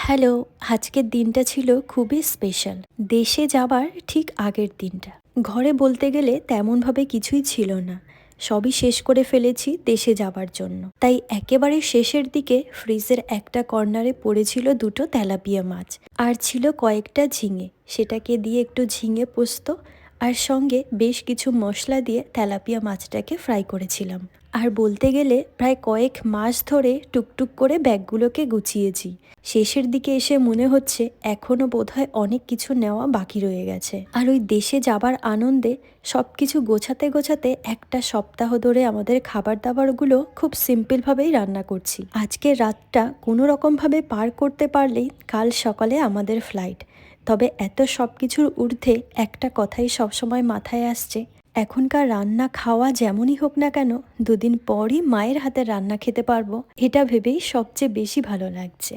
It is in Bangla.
হ্যালো, আজকের দিনটা ছিল খুবই স্পেশাল। দেশে যাবার ঠিক আগের দিনটা। ঘরে বলতে গেলে তেমনভাবে কিছুই ছিল না। সবই শেষ করে ফেলেছি দেশে যাবার জন্য। তাই একেবারে শেষের দিকে ফ্রিজের একটা কর্নারে পড়েছিল দুটো তেলাপিয়া মাছ। আর ছিল কয়েকটা ঝিঙে। সেটাকে দিয়ে একটু ঝিঙে পোস্ত আর সঙ্গে বেশ কিছু মশলা দিয়ে তেলাপিয়া মাছটাকে ফ্রাই করেছিলাম। আর বলতে গেলে প্রায় কয়েক মাস ধরে টুকটুক করে ব্যাগগুলোকে গুছিয়েছি। শেষের দিকে এসে মনে হচ্ছে এখনও বোধহয় অনেক কিছু নেওয়া বাকি রয়ে গেছে। আর ওই দেশে যাবার আনন্দে সব কিছু গোছাতে গোছাতে একটা সপ্তাহ ধরে আমাদের খাবার দাবারগুলো খুব সিম্পলভাবেই রান্না করছি। আজকের রাতটা কোনো রকমভাবে পার করতে পারলেই কাল সকালে আমাদের ফ্লাইট। তবে এত সব কিছুর ঊর্ধ্বে একটা কথাই সবসময় মাথায় আসছে, এখনকার রান্না খাওয়া যেমনই হোক না কেন, দুদিন পরই মায়ের হাতের রান্না খেতে পারবো, এটা ভেবেই সবচেয়ে বেশি ভালো লাগছে।